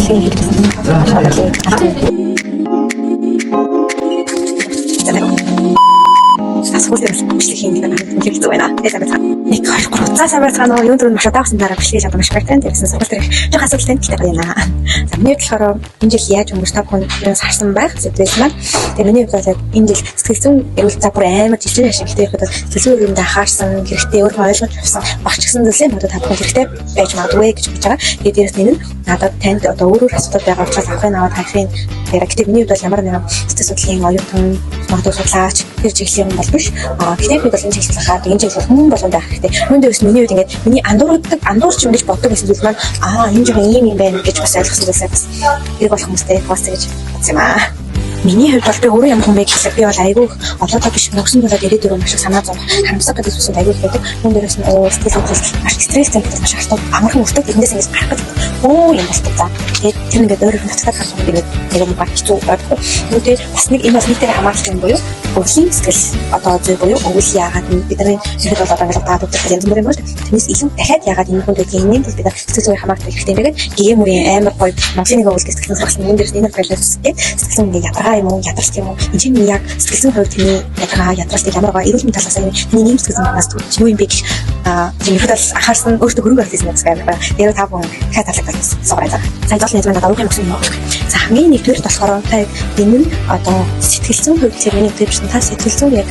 Син хийдсэн. Асуулт бичлэг хийх гэдэг нь хэлцүү байна. Тэгээд амарцаа. Нэг 2 3 цаг амарцаа юу дөрөв маш удаагсан дараа бичлэг чадсан маш баяртай. Тэгсэн асуулт их жоох асуулттай хэлдэг байна. За миний болохоор энэ жил яаж өнгөрч та бүхэн харсан байх зүйлс маань. Тэгээд миний хувьд энэ жил сэтгэл зүйн эрүүл за бүр амар жижиг ашиг ихтэй ихэд сэтгэл зүйн юмдаа хаарсан хэрэгтэй өөрөө ойлгож авсан багч гэсэн зүйлээ бодож та бүхэн хэрэгтэй байж магадгүй гэж бодож байгаа. Тэгээд дээрээс нь надад танд одоо өөрөөр асуудал байгаа учраас авахын аваад хайхын гэдэг миний хувьд ямар нэгэн сэтгэл судлалын оюутан магадгүй судлаач тэр чиглэлийн бол биш. Гэхдээ бид бол энэ чиглэлийнхаа энэ чиглэл хүмүүн болгонд байх хэрэгтэй. Үүн дээрээс миний хувьд ингээд миний андуурч юм гэж боддог гэсэн зүйл маань энэ жоохон ийм юм байна гэж бас ойлгосон зүйлсээ бас хэрэг болох хүмүүстэй бас гэж бодсон юм аа. Миний хувьд бол би өөрөө ямар хүн бэ гэхлээр би бол айгүй олоодоо биш мөнгөсөн болоод ирээдүйн маш их санаа зовх харамсах гэдэг зүйлсүүд айгүй байдаг. Үүн дээрээс нь сэтгэл хөдлөл маш стресстэй гэдэг маш хурдан амархан өртөг тэрнээс ингэж гарах гэж юм болдог за. Тэгээд тэр ингээд өөрөө нутагтаа гарах юм тэгээд нэг юм баг хэцүү байдаг. Үүнтэй бас нэг энэ бас нийтээр хамаарч юм буюу өвлийн сэтгэл одоо зүй буюу өвөл яагаад бидний ихэд бол одоо ингээд таад өгөх янз бүрийн бол тэрнээс илүү дахиад яагаад энэ хүн гэдэг юм бид сэтгэл зүйн хамаарч хэрэгтэй байдаг. Гэм үрийн амар гоё Монголын нэг өвөл сэтгэл зүйн юм дээрс энэ байлаас сэтгэл зүйн ингээд ядаргаа юм уу ядарч юм уу энэ чинь яг сэтгэл зүйн хувьд тийм ядаргаа ядарч ямар гоё эрүүл мэндийн талаас нь миний нэм сэтгэл зүйн талаас юу юм бэ гэх тийм ихэд бол анхаарсан өөртөө хөрөнгө оруулсан юм байна. Тэгээд та бүхэн дахиад талхад суугаад. Сайн зоолны хэзээ надад өгөх юм. За хамгийн нэгдүгээр болохоор та энэ нь одоо сэтгэл зүйн хувьд тийм нэг төвчсөн та сэтгэл зүйн яг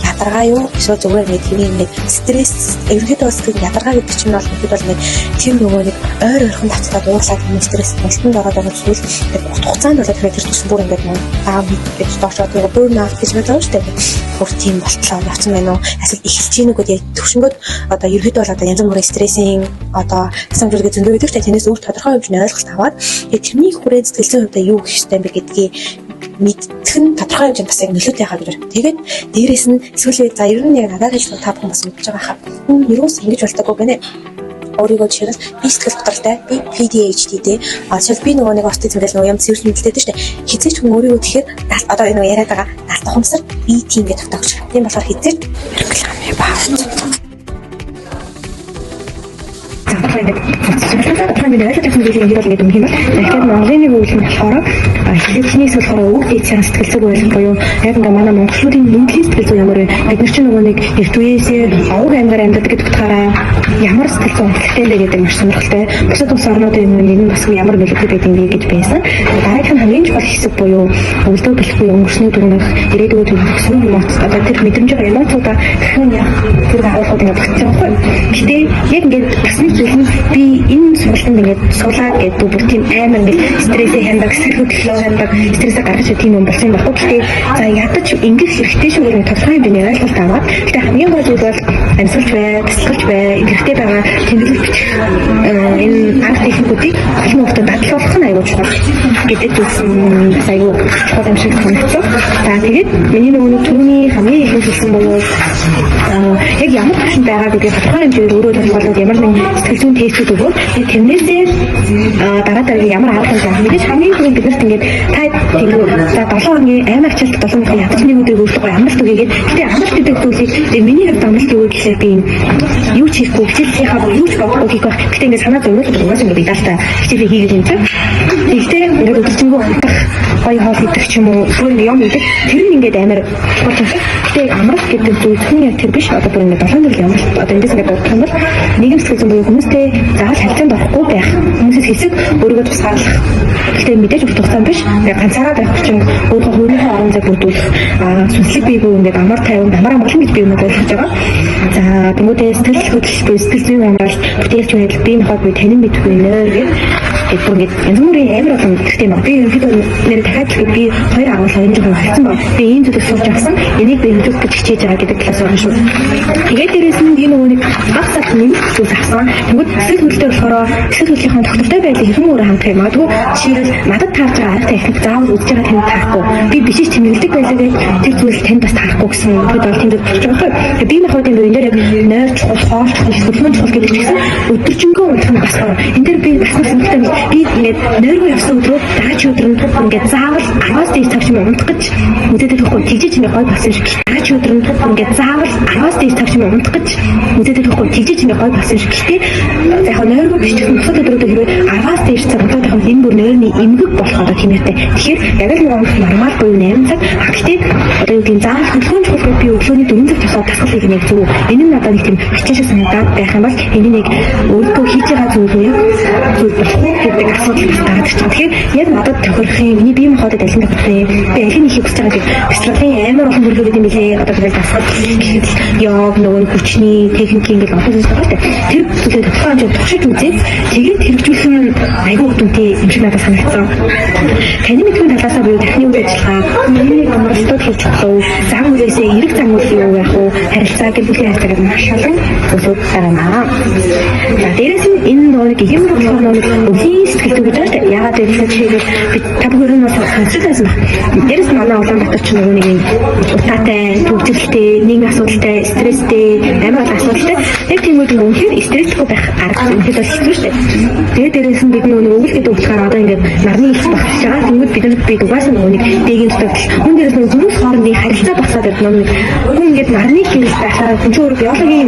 ядаргаа юу эсвэл зүгээр нэг тийм нэг стресс ерөнхийдөө сэтгэл ядаргаа гэдэг чинь бол ихэд бол нэг тийм нөгөө нэг ойр ойрхон давтаад уурлаад юм стресс мэлтэнд ороод байгаа зүйл урт хугацаанд болоод тэр тусан бүр ингээд аав гэж доошоо тэгээ burnout гэж байгаа шүү дээ. Бүр тийм болтлоо явцсан байна уу? Эсвэл эхэлж ийн үгүй яг төвшнгөд одоо ерөнхийдөө бол одоо янз бүрийн стрессийн одоо самжуулгын зөндөө гэдэг чинь тэрнээс өөр тодорхой хэмжээний ойлголт аваад тэрний хүрээ сэтгэл зүйн хувьд юу гэх юм бэ гэдгийг мэдэх нь тодорхой хэмжээнд бас яг нөлөөтэй байгаа гэж байна. Тэгээд дээрээс нь эсвэл за ер нь яг надад хэлсэн та бүхэн бас мэдж байгаа хаа. Юус ингэж болтойгоо гэнэ. Өөрийгөө жишээс би сэтгэл готролтой, би ADHD дээ. Эсвэл би нөгөө нэг аутизм гэх нэг юм цэвэр мэдлэлтэй шүү дээ. Хизээч хүн өөрийгөө тэгэхээр одоо энэ яриад байгаа нарт хумсар би тийм гэж тогтоогч. Тийм болохоор хизээч реклам баа. Тэнд яг технологи юм гэдэг юм байна. Тэгэхээр Монголын өвлөн болохоор хэлхнээс болохоор үг хийсэн сэтгэл зүйн ойлгох буюу яг ингээ манай монголчуудын мэдлэгийн сэтгэл зүй ямар вэ? Бид нар чинь нөгөө нэг ертөнцийн овг аймгаар амьдардаг гэдэг утгаараа ямар сэтгэл зүйн онцлогтой бэ гэдэг маш сонирхолтой. Бусад улс орнуудын нэг нь бас ямар нөлөөтэй байдаг юм бэ гэж байсан. Дараагийн хамгийн чухал хэсэг буюу өвлдөө гэлэхгүй өнгөрсний дөрөнгө ирээдүйд төлөвлөсөн эмоц одоо тэр мэдрэмж байгаа эмоцуудаа хэрхэн яг тэр агуулгууд ингээ багтсан байна. Гэтэ яг ингээ бас нэг зүйл нь би энэ сургалтанд ингээд суулаад гэдэг бүр тийм амар ингээд стрессээ хяндаг, сэтгэл хөдлөлөө хяндаг, стрессээ гаргаж тийм юм болсон юм байна. Гэхдээ за ядаж ингээд хэрэгтэй шүү гэдэг тодорхой хэмжээний ойлголт аваад гэхдээ хамгийн гол зүйл бол амьсгалж бай, бясалгалж бай, хэрэгтэй байгаа тэмдэглэл бичих энэ арга техникүүдийг олон хүмүүстээ дадлуулах нь аюул чухал гэдэг зүйлсэн аюул чухал юм шиг санагдсан. За тэгээд миний нөгөө түрүүний хамгийн их хэлсэн буюу яг ямар төвшин байгаа гэдгийг тодорхой хэмжээгээр өөрөө тодорхойлоод ямар нэгэн сэтгэл зүйн тестүүд өгөөд тэрнээсээ дараа ямар арга хэмжээ мэдээж хамгийн түрүүнд биднэрт ингээд та тийм за 7 хоногийн аймаг ачаалт 7 хоногийн ядаж нэг өдрийг өөрчлөхгүй амралт үгээд гэтээ амралт гэдэг зүйлийг миний хувьд амралт өгөө гэхлээр би юу ч хийхгүй хичээлийнхаа юу ч болохгүй гэх байх. Гэтээ ингээд санаа зовлон угаас ингээд даалтаа хичээлээ хийгээд юм чинь. Тэгтээ ингээд өдөржингөө унтах гоё хоол идэх ч юм уу бүр юм идэх тэр нь ингээд амар болж байгаа. Гэтээ амралт гэдэг зүйл хүн яг тэр биш одоо бүр ингээд 7 хоногийн амралт одоо эндээс ингээд бодох юм бол нийгэм сэтгэл зүйн буюу хүмүүстэй заавал харилцаанд орохгүй байх. Хүмүүсээс хэсэг өөрийгөө тусгаарлах. Гэхдээ мэдээж урт хугацаанд биш. Ганцаараа байх чинь өөрийнхөө хөрөнгөний орон зай бүрдүүлэх, сүнслэг биегүй ингээд амар тайван, амар амгалан гэж би юм ойлгож байгаа. За тэмүүтээ сэтгэл хөдлөл, сэтгэл зүйн амралт, бүтээгч байдал, бие махбод буюу танин мэдгүй нэ гэдэг бүр ингээд янз бүрийн амар олон хэрэгтэй юм. Би ерөнхийдөө нэр дахиад би хоёр агуулгын энэ жоохон хайцсан байна. Би энэ зүйлийг суулж авсан. Энийг би хэмжүүлэх гэж хичээж байгаа гэдэг талаас нь шүү. Тэгээд дээрээс нь энэ нөгөө нэг баг сар нэмэлт зүйл авсан. Тэгвэл сэтгэл хөдлөлтөөр болохоор сэтгэл хөдлөлийн тогтвортой байдлыг хэрхэн өөрө хандах юм. Магадгүй жишээлбэл надад таарч байгаа арга техник заавал үзэж байгаа танд таахгүй. Би бишиж тэмдэглэдэг байлаа гэж тэр зүйл танд бас таахгүй гэсэн. Тэгэд бол тэнд болчих жоохоо. Би махбодын энэ дээр яг нойр чухал, хоол чухал, хөдөлмөр чухал гэдэг чинь өдөржингөө унтах нь бас байна. Энэ дээр би бас сонирхолтой би ингээд нойргүй явсан өдрөө дааж өдөр нь ингээд заавал 10-аас дээш цаг чим унтах гэж үзээд байхгүй. Тэгжиж ингээд гой болсон шиг дааж өдөр нь ингээд заавал 10-аас дээш цаг чим унтах гэж үзээд байхгүй. Тэгжиж ингээд гой болсон шиг. Гэхдээ яг нойргүй биш гэсэн бусад өдрүүдэд хэрвээ 10-аас дээш цаг унтаад байх юм бүр нойрны эмгэг болохоор тиймэртэй. Тэгэхээр яг л нэг нормал буюу 8 цаг. Гэхдээ одоо юу гэдэг заавал хөдөлгөөний чухал би өглөөний 4 цаг тусаад дасгалыг нэг зөв. Энэ нь надад нэг тийм хичээшээ санагдаад байх юм бол энэ нэг өөртөө хийж байгаа зүйл нь зүйл болохгүй гэдэг асуудал гараад ирж байгаа. Тэгэхээр яг надад тохирох юм. Миний бие махбодод аль нь тохирох юм. Би аль нь хийх гэж байгаа гэдэг бэлтгэлийн амар олон хөргөө гэдэг юм билээ. Одоо тэгэл дасгал гэхэд яг нөгөө хүчний техник ингээд олон зүйл байгаа шүү дээ. Тэр зүйлээ тодорхой хэмжээнд туршиж үзээд тэгээд хэрэгжүүлэх нь айгүй хүнтэй юм шиг надад санагдсан. Таны мэдхийн талаасаа буюу техникийн үйл ажиллагаа миний амралтад хийж болох зам үлээсээ эрэг зам үйл юу байх вэ? Харилцаа гэх бүлийн харилцааг маш олон зүйлүүд байна. За дээрээс нь энэ нэг юм болохоор нэг өвлийн сэтгэл гэж байна. Яагаад гэвэл жишээлбэл би та бүхэн нь сонсчихсан байна. Дээрээс нь манай Улаанбаатар ч нөгөө нэг утаатай, төвчөлтэй, нийгмийн асуудалтай, стресстэй, амар асуудалтай. Яг тийм үед үнэхээр стрессгүй байх арга үнэхээр бол хэцүү шүү дээ. Тэгээд дээрээс нь бид нөгөө өвөл гэдэг утгаараа одоо ингээд нарны их багтаж байгаа. Тэгвэл бид угаасаа нөгөө нэг дэгийн дутагдал. Хүн дээрээс нөгөө зүрх хоорондын харилцаа багсаад байдаг нөгөө хүн ингээд нарны хэмжээс байхаар хүн өөр биологи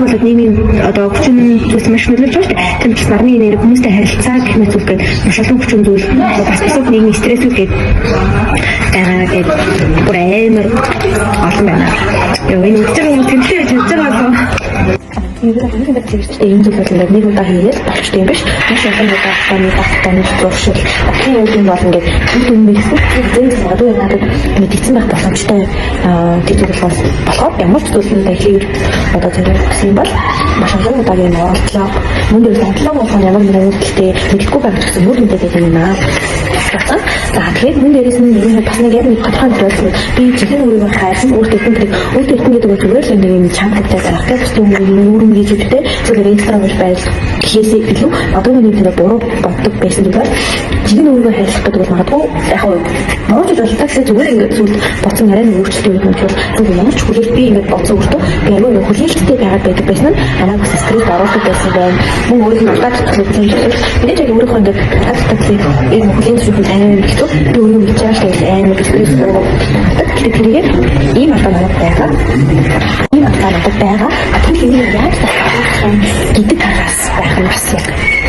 болоод нийгмийн одоо хүчин зүйлс маш нөлөөлж байгаа шүү дээ. Тийм ч нарны нэр хүмүүстэй харилцаа гэх мэт зүйлгээд маш олон хүчин зүйл бас бусад нийгмийн стрессүүд гээд байгаа гэдэг бүр амар олон байна. Энэ үгээр юм тэмцэж байгаа. Энэ зүйл бол нэг удаа хийгээд болчтой юм биш. Маш олон удаа таны зуршил. Тийм юм бол ингээд түн мэгсэн зэн зэвгүй надад мэдсэн байх боломжтой тийм болохоор ямар ч зүйлсэндээ хийр одоо зэрэг гэсэн бол маш олон удаагийн оролдлоо. Мөн дээр сондлоо болох ямар нэгэн үйлдэлтэй мэдхгүй байх гэсэн мөр мэдээд байгаа юм аа. За тэгээд мөн дээрээс нь бас нэг яг нэг тодорхой зүйлс би чихэн өөрийгөө хайсан өөртөө гэдэг нь зүгээр л нэг юм чангатай байх гэсэн юм хийж өгдөө зөвхөн инстаграмд байж хийхээсээ илүү одоо нэг тийм буруу боддог байсан бол чихэн өөрийгөө хайрлах гэдэг бол магадгүй яг моож болтойгсээ зүгээр ингээд зүйл боцсон арай нэг өөрчлөлт өгөх юм бол зөв ямар ч хүлээлт би ингээд боцсон өөртөө би ямар нэг хүлээлттэй байгаад байдаг байсан нь амаг бас стресс оруулдаг байсан байна. Мөн өөрийнхөө удаад төлөвлөсөн зүйл мэдээж яг өөрийнхөө ингээд тасдаг энэ хүлээлт зүйл амар ихтэй би өөрөө мэдчихэж байгаа амар стресс оруулдаг. Тэгэхээр тэрийг ийм атанаад байгаа. Энэ атанаад байгаа. Тэгэхээр яаж гэдэг хараас байх юм бас яг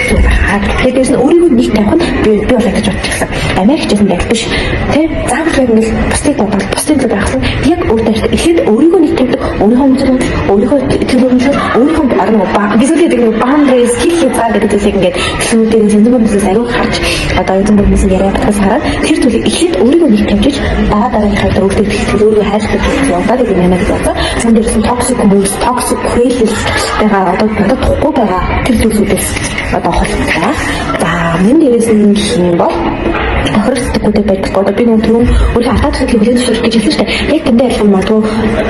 зөв байна. Тэгэхээр өөрийгөө нэг тавих нь би бол гэж бодчихсан. Америкчээс нэг биш. Тэ заавал яг нэг бусдыг бодвол бусдыг байхсан. Яг өөртөө ихэд өөрийгөө нэг тавьдаг, өөрийнхөө үзэл өөрийнхөө төлөвлөлт өөрийнхөө гизүүлээд нэг boundaries хийх цаа гэдэг зүйлийг ингээд зүйлүүдээр зэнзүүрнээс аягүй харж одоо зэнзүүрнээс яриа батгаас хараад тэр зүйлийг ихэд өөрийгөө нэг тавьж дараагийн хавьд өөртөө итгэл өөрийгөө хайрлах гэж яваад гэдэг юм аа гэсэн. Зэн дээрсэн toxic хүмүүс, toxic байгаа одоо бодохгүй байгаа тэр зүйлсүүдээс одоо холбоо. За мөн дээрээс нь юм бол тохиролцдоггүй байдаг. Одоо би нэг түрүүн өөрийнхөө алтаа төсөлийг хүлээн зөвшөөрөх гэж хэлсэн шүү дээ. Яг тэндээ ялах юм магадгүй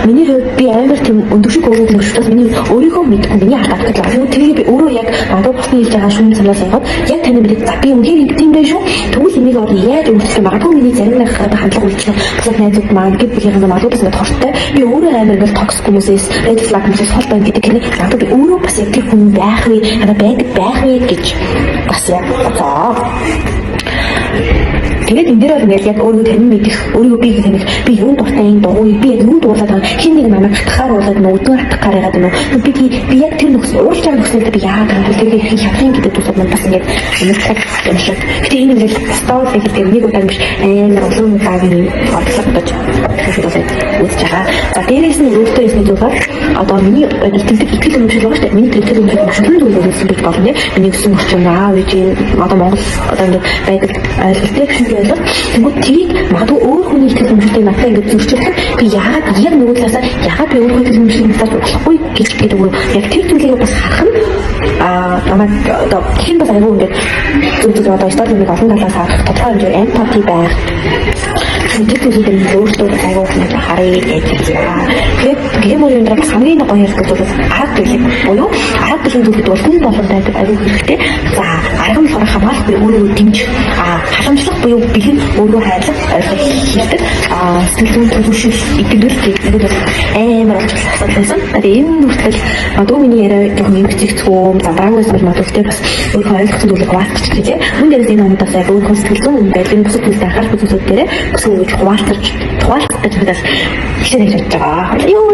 миний хувьд би амар тийм өндөршиг өгөөд юм шүү дээ. Миний өөрийгөө мэдгүй миний алтаа төсөл. Тэгээд би өөрөө яг магадгүй босны хэлж байгаа шүүмж санаас яваад яг таны мэдээ за би үнээр ингэдэм байх шүү. Тэгвэл энийг одоо яаж өөрчлөх магадгүй миний зарим нэг хандлага үйлчлэх бусад найзууд маань гэд би яг магадгүй бас нэг хортой. Би өөрөө амар ингээл токсик хүмүүсээс red flag хүмүүсээс хол байна гэдэг нь магадгүй би өөрөө бас яг тэр хүн байх вэ, байх вэ гэж бас яг одоо тэгээд энэ дээр бол яг өөрийгөө танин мэдэх, өөрийгөө би таних, би юу дуртай юм дуу, би юу дуулаад байгаа, хин нэг намайг хатахаар болоод өдөө хатах гараад юм уу? Би яг тэр нөхөс уурч байгаа нөхөсөд би яагаад гэвэл тэрийг хийх чадхын гэдэг зүйлүүд маань бас ингээд юмтай юм шиг. Гэтэ энэ нэг стори гэдэг нэг удаа биш амар олон удаагийн бодлогод үзэж байгаа. За дээрээс нь өөртөө юм зүйлээр одоо миний итгэл үнэмшил байгаа шүү дээ. Миний итгэл үнэмшил маш олон зүйлүүд хэлсэн гэж болно. Миний гэсэн орчин аав ээж одоо Монгол одоо ингээд байдаг ойлголттой тэгвэл тэрийг магадгүй өөр хүний итгэл үнэмшилтэй надад ингээд зөрчилдөг би яагаад яг нэг талаасаа яагаад би өөр хүний итгэл үнэмшилтэй надад болохгүй гэж гэдэг үг яг тэр зүйлийг бас харах нь намайг одоо хэн бас аюу ингээд зөв одоо стадионыг олон талаас харах тодорхой хэмжээ эмпати байх тэр зүйлийг өөртөө аюу нэг харъя гэж байна. Тэгээд гэмээр энэ хамгийн гоё юм бол арга төлөв буюу арга төлөвлөлт бол хүн болгонд аюу хэрэгтэй. За арга нь хамгаалах би өөрөө дэмж халамжлах буюу бэлэн өөрөө хайрлах хэрэгтэй. Сэтгэл зүйн төлөвшил идэвхтэй гэдэг бол амар асуудал байсан. Тэгээд энэ хүртэл одоо миний яриа жоохон эмгцэгцгөө замбраагаас бол магадгүй бас өөрөө ойлгох зүйлийг хуваалцах гэж байна. Мөн дээрээс энэ ондоос яг өөрөө сэтгэл зүйн байдлын бусад зүйлтэй анхаарах зүйлүүд дээр бас ингэж хуваалцах гэж худаас хичээж хийж байгаа. Юу